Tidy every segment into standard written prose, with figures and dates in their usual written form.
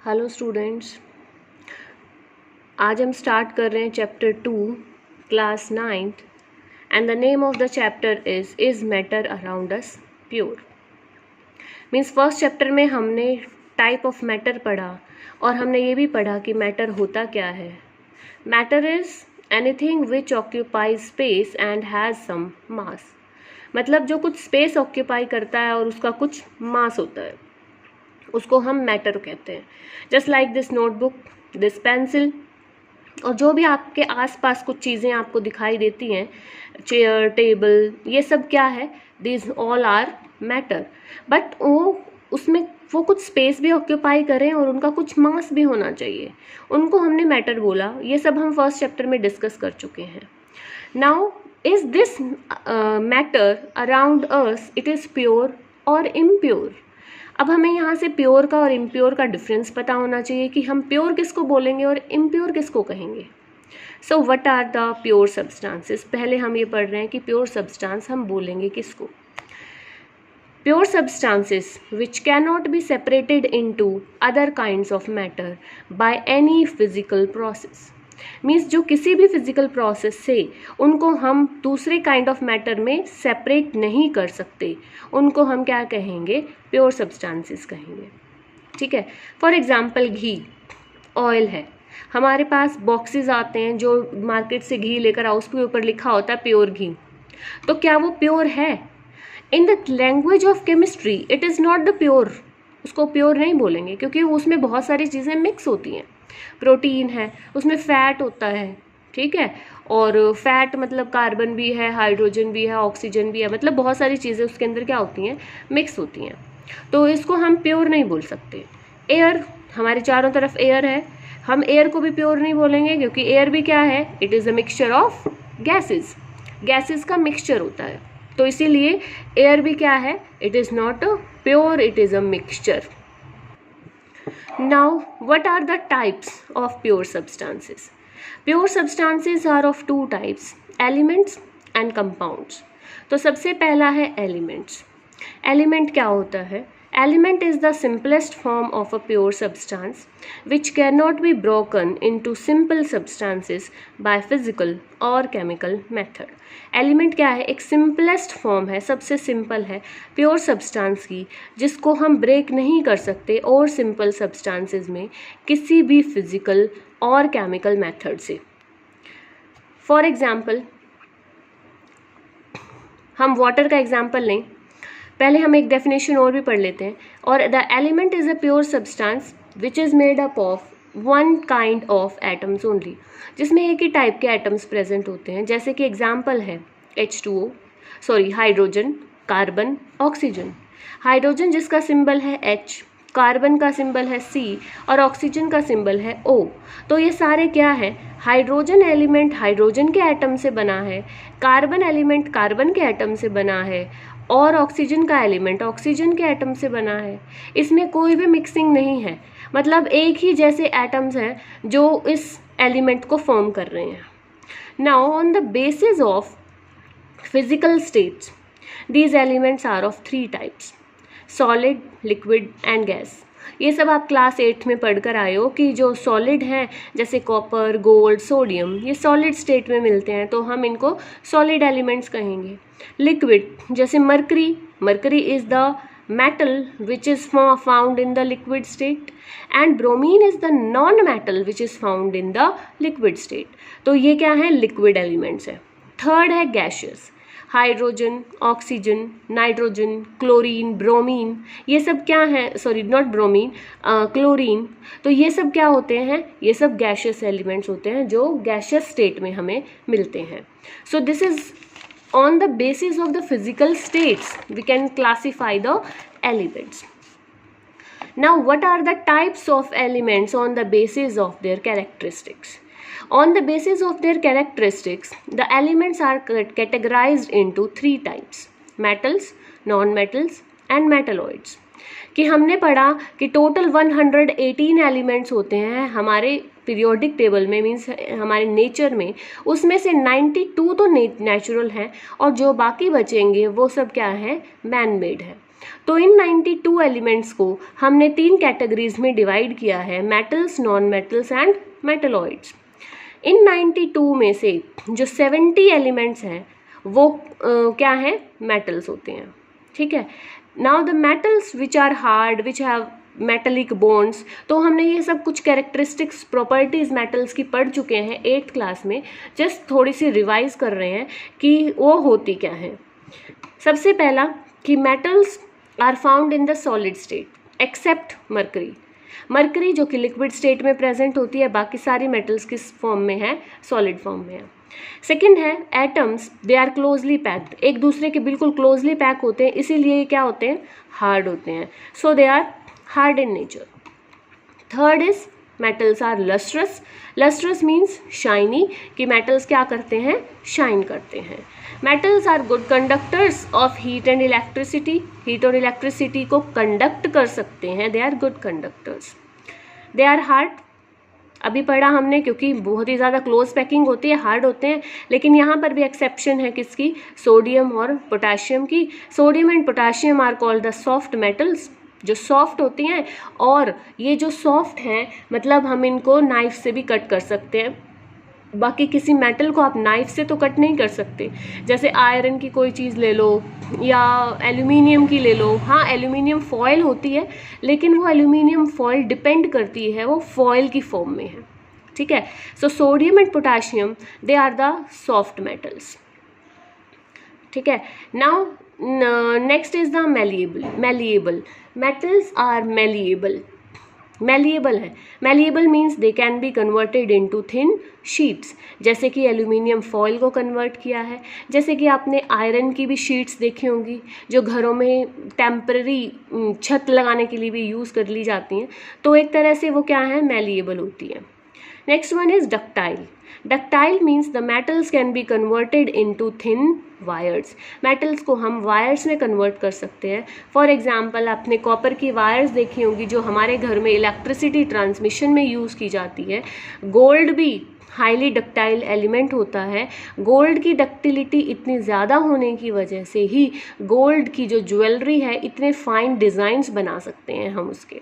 Hello students, आज हम start कर रहे हैं chapter 2 class 9th and the name of the chapter is matter around us pure. Means first chapter में हमने टाइप ऑफ मैटर पढ़ा और हमने ये भी पढ़ा कि मैटर होता क्या है। Matter is anything which occupies space and has some mass. मतलब जो कुछ स्पेस ऑक्यूपाई करता है और उसका कुछ मास होता है, उसको हम मैटर कहते हैं। Just like this notebook, this pencil, और जो भी आपके आसपास कुछ चीज़ें आपको दिखाई देती हैं, चेयर, टेबल, ये सब क्या है? This all are matter. But उसमें वो कुछ स्पेस भी ऑक्यूपाई करें और उनका कुछ मास भी होना चाहिए, उनको हमने मैटर बोला। ये सब हम फर्स्ट चैप्टर में डिस्कस कर चुके हैं। Now is this matter around us, it is pure और इम्प्योर। अब हमें यहाँ से प्योर का और इम्प्योर का डिफरेंस पता होना चाहिए कि हम प्योर किसको बोलेंगे और इम्प्योर किसको कहेंगे। So what are the pure substances. पहले हम ये पढ़ रहे हैं कि प्योर सब्सटेंस हम बोलेंगे किसको। Pure substances which can not be separated into other kinds of matter by any physical process. Means जो किसी भी फिजिकल प्रोसेस से उनको हम दूसरे काइंड ऑफ मैटर में सेपरेट नहीं कर सकते, उनको हम क्या कहेंगे? प्योर सब्सटेंसेस कहेंगे। ठीक है। फॉर एग्जांपल घी, ऑयल है, हमारे पास बॉक्सेस आते हैं जो मार्केट से घी लेकर आओ, उसके ऊपर लिखा होता है प्योर घी। तो क्या वो प्योर है? In the language of chemistry it is not the pure. उसको प्योर नहीं बोलेंगे क्योंकि उसमें बहुत सारी चीज़ें मिक्स होती हैं। प्रोटीन है, उसमें फैट होता है, ठीक है, और फैट मतलब कार्बन भी है, हाइड्रोजन भी है, ऑक्सीजन भी है, मतलब बहुत सारी चीज़ें उसके अंदर क्या होती हैं? मिक्स होती हैं। तो इसको हम प्योर नहीं बोल सकते। एयर, हमारे चारों तरफ एयर है, हम एयर को भी प्योर नहीं बोलेंगे क्योंकि एयर भी क्या है? It is a mixture of gases. Gases का मिक्सचर होता है, तो इसीलिए एयर भी क्या है? It is not a pure, it is a mixture. Now, what are the types of pure substances? Pure substances are of two types, elements and compounds. तो सबसे पहला है elements. Element क्या होता है? Element is the simplest form of a pure substance which cannot be broken into simple substances by physical or chemical method. Element क्या है? एक simplest form है, सबसे simple है pure substance की, जिसको हम break नहीं कर सकते और simple substances में किसी भी physical और chemical method से। For example, हम water का example लें, पहले हम एक डेफिनेशन और भी पढ़ लेते हैं। और the element is a pure substance which is made up of one kind of atoms only, जिसमें एक ही टाइप के एटम्स प्रेजेंट होते हैं। जैसे कि एग्जांपल है हाइड्रोजन, कार्बन, ऑक्सीजन। हाइड्रोजन जिसका सिंबल है H, कार्बन का सिंबल है C और ऑक्सीजन का सिंबल है O। तो ये सारे क्या है? हाइड्रोजन एलिमेंट हाइड्रोजन के एटम से बना है, कार्बन एलिमेंट कार्बन के एटम से बना है, और ऑक्सीजन का एलिमेंट ऑक्सीजन के एटम से बना है। इसमें कोई भी मिक्सिंग नहीं है, मतलब एक ही जैसे एटम्स हैं जो इस एलिमेंट को फॉर्म कर रहे हैं। Now on the basis of physical states these elements are of three types, solid, liquid and gas. ये सब आप क्लास 8 में पढ़कर आए हो कि जो सॉलिड हैं जैसे कॉपर, गोल्ड, सोडियम, ये सॉलिड स्टेट में मिलते हैं, तो हम इनको सॉलिड एलिमेंट्स कहेंगे। लिक्विड जैसे mercury is the metal which is found in the liquid state and bromine is the non-metal which is found in the liquid state. तो ये क्या है? लिक्विड एलिमेंट्स है। थर्ड है gaseous, hydrogen, oxygen, nitrogen, chlorine, bromine, ये सब क्या है? Not bromine, chlorine. तो ये सब क्या होते हैं? ये सब गैशियस एलिमेंट्स होते हैं जो गैशियस स्टेट में हमें मिलते हैं। So this is on the basis of the physical states we can classify the elements. Now what are the types of elements on the basis of their characteristics? On the basis of their characteristics, the elements are categorized into three types, metals, non-metals and metalloids. कि हमने पढ़ा कि total 118 elements होते हैं हमारे periodic table में, means हमारे nature में, उसमें से 92 तो नेचुरल हैं और जो बाकी बचेंगे वो सब क्या है? मैन मेड है। तो इन 92 एलिमेंट्स को हमने 3 कैटेगरीज में डिवाइड किया है, metals, non metals and metalloids. इन 92 में से जो 70 एलिमेंट्स हैं वो क्या हैं, मेटल्स होते हैं, ठीक है। Now the metals which are hard, which have metallic bonds, तो हमने ये सब कुछ कैरेक्टरिस्टिक्स प्रॉपर्टीज़ मेटल्स की पढ़ चुके हैं 8th क्लास में, जस्ट थोड़ी सी रिवाइज कर रहे हैं कि वो होती क्या है। सबसे पहला कि metals are found in the solid state except mercury. Mercury जो कि लिक्विड स्टेट में प्रेजेंट होती है, बाकी सारी मेटल्स किस फॉर्म में है, सॉलिड फॉर्म में है। सेकेंड है atoms, they are closely packed, एक दूसरे के बिल्कुल क्लोजली पैक होते हैं, इसीलिए क्या होते हैं, हार्ड होते हैं, so they are hard in nature. Third is metals are lustrous, lustrous means shiny, कि मेटल्स क्या करते हैं, शाइन करते हैं। Metals are good conductors of heat and electricity, heat और इलेक्ट्रिसिटी को कंडक्ट कर सकते हैं, they are good conductors. They are hard, अभी पढ़ा हमने, क्योंकि बहुत ही ज़्यादा क्लोज पैकिंग होती है, हार्ड होते हैं, लेकिन यहाँ पर भी एक्सेप्शन है किसकी, सोडियम और पोटाशियम की। Sodium and potassium are called the soft metals, जो सॉफ्ट होती हैं, और ये जो सॉफ्ट हैं मतलब हम इनको नाइफ से भी कट कर सकते हैं, बाकी किसी मेटल को आप नाइफ से तो कट नहीं कर सकते। जैसे आयरन की कोई चीज़ ले लो या एल्यूमिनियम की ले लो, हाँ एल्यूमिनियम फॉयल होती है, लेकिन वो एल्यूमिनियम फॉयल डिपेंड करती है, वो फॉयल की फॉर्म में है, ठीक है। So sodium and potassium they are the soft metals, ठीक है। Now next is the malleable, malleable metals are malleable, malleable है, malleable means they can be converted into thin sheets, जैसे कि एल्यूमिनियम फॉयल को कन्वर्ट किया है, जैसे कि आपने आयरन की भी शीट्स देखी होंगी जो घरों में टेम्पररी छत लगाने के लिए भी यूज़ कर ली जाती हैं, तो एक तरह से वो क्या है, मैलिएबल होती है। Next one is ductile, ductile means the metals can be converted into thin wires, metals को हम वायर्स में कन्वर्ट कर सकते हैं। फॉर एग्जांपल आपने कॉपर की वायर्स देखी होंगी जो हमारे घर में इलेक्ट्रिसिटी ट्रांसमिशन में यूज़ की जाती है। गोल्ड भी हाईली डक्टाइल एलिमेंट होता है, गोल्ड की डक्टिलिटी इतनी ज़्यादा होने की वजह से ही गोल्ड की जो ज्वेलरी है इतने फाइन डिज़ाइंस बना सकते हैं हम उसके।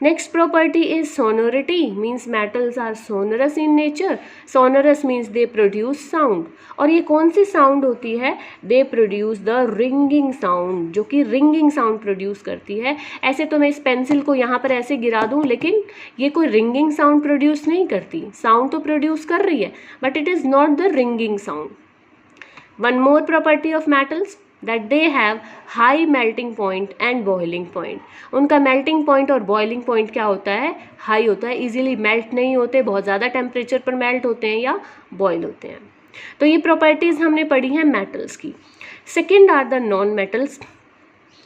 Next property is sonority, means metals are sonorous in nature. Sonorous means they produce sound. और ये कौन सी sound होती है, they produce the ringing sound, जो कि ringing sound produce करती है। ऐसे तो मैं इस पेंसिल को यहाँ पर ऐसे गिरा दूँ, लेकिन ये कोई ringing sound produce नहीं करती, sound तो produce कर रही है, but it is not the ringing sound. One more property of metals, that they have high melting point and boiling point. उनका melting point और boiling point क्या होता है, high होता है, easily melt नहीं होते, बहुत ज़्यादा टेम्परेचर पर मेल्ट होते हैं या बॉयल होते हैं। तो ये प्रॉपर्टीज़ हमने पढ़ी हैं मेटल्स की। Second are the non metals,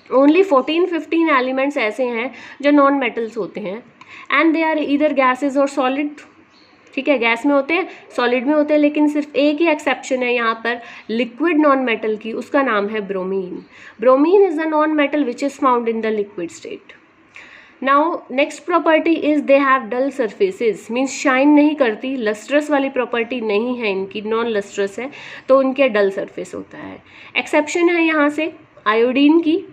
only 14-15 elements ऐसे हैं जो नॉन मेटल्स होते हैं, and they are either gases और सॉलिड, ठीक है, गैस में होते हैं, सॉलिड में होते हैं, लेकिन सिर्फ एक ही एक्सेप्शन है यहाँ पर लिक्विड नॉन मेटल की, उसका नाम है bromine. Bromine is the non metal which is found in the liquid state. Now next property is they have dull surfaces, means shine नहीं करती, लस्ट्रस वाली प्रॉपर्टी नहीं है इनकी, नॉन लस्ट्रस है, तो उनके डल सर्फेस होता है। एक्सेप्शन है यहाँ से आयोडीन की,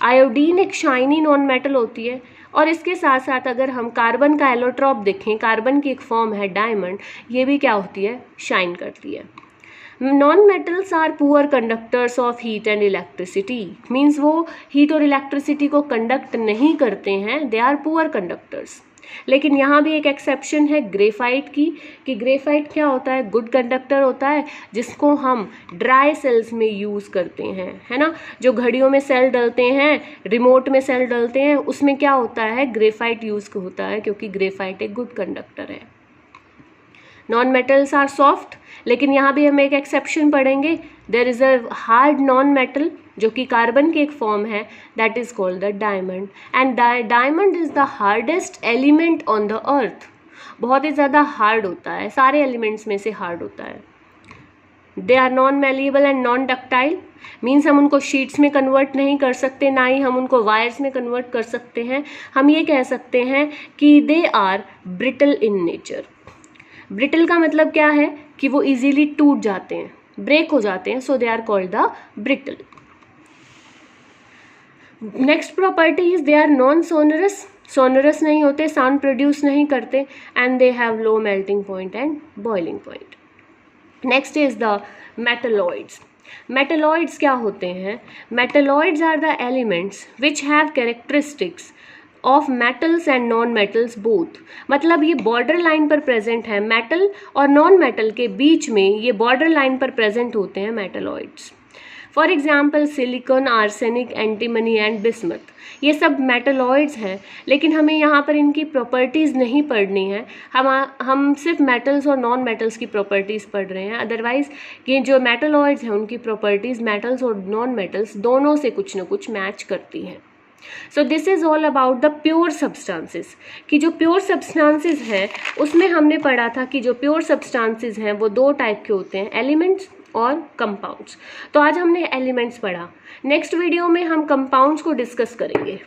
आयोडीन एक शाइनी नॉन मेटल होती है, और इसके साथ साथ अगर हम कार्बन का एलोट्रॉप देखें, कार्बन की एक फॉर्म है डायमंड, ये भी क्या होती है, शाइन करती है। Non metals are poor conductors of heat and electricity, means वो हीट और इलेक्ट्रिसिटी को कंडक्ट नहीं करते हैं, दे आर पुअर कंडक्टर्स। लेकिन यहाँ भी एक एक्सेप्शन है ग्रेफाइट की, कि ग्रेफाइट क्या होता है, गुड कंडक्टर होता है, जिसको हम ड्राई सेल्स में यूज़ करते हैं, है ना, जो घड़ियों में सेल डलते हैं, रिमोट में सेल डलते हैं, उसमें क्या होता है, ग्रेफाइट यूज़ होता है, क्योंकि ग्रेफाइट एक गुड कंडक्टर है। नॉन मेटल्स आर सॉफ्ट, लेकिन यहाँ भी हम एक एक्सेप्शन पढ़ेंगे, there is a hard non metal जो कि कार्बन की एक फॉर्म है, that is called the diamond, and diamond is the hardest element on the earth, बहुत ही ज़्यादा हार्ड होता है, सारे एलिमेंट्स में से हार्ड होता है। They are non malleable and non ductile, means हम उनको शीट्स में कन्वर्ट नहीं कर सकते, ना ही हम उनको वायर्स में कन्वर्ट कर सकते हैं। हम ये कह सकते हैं कि they are brittle in nature. Brittle का मतलब क्या है कि वो इजीली टूट जाते हैं, ब्रेक हो जाते हैं, so they are called the brittle. Next property is they are non sonorous, sonorous नहीं होते, साउंड प्रोड्यूस नहीं करते, and they have low melting point and boiling point. Next is the metalloids. Metalloids क्या होते हैं? Metalloids are the elements which have characteristics of metals and non metals both. मतलब ये border line पर present है, metal और non metal के बीच में ये बॉर्डर लाइन पर प्रेजेंट होते हैं metalloids. For example silicon, arsenic, antimony and bismuth, ये सब मेटलॉइड्स हैं, लेकिन हमें यहाँ पर इनकी प्रॉपर्टीज़ नहीं पढ़नी है। हम सिर्फ मेटल्स और नॉन मेटल्स की प्रॉपर्टीज़ पढ़ रहे हैं। अदरवाइज़ ये जो मेटलॉइड्स हैं उनकी प्रॉपर्टीज़ मेटल्स और नॉन मेटल्स दोनों से कुछ ना कुछ मैच करती हैं। So this is all about the pure substances, कि जो प्योर सब्सटेंसेस हैं उसमें हमने पढ़ा था कि जो प्योर सब्सटेंसेस हैं वो दो टाइप के होते हैं, एलिमेंट्स और कंपाउंड्स। तो आज हमने एलिमेंट्स पढ़ा, नेक्स्ट वीडियो में हम कंपाउंड्स को डिस्कस करेंगे।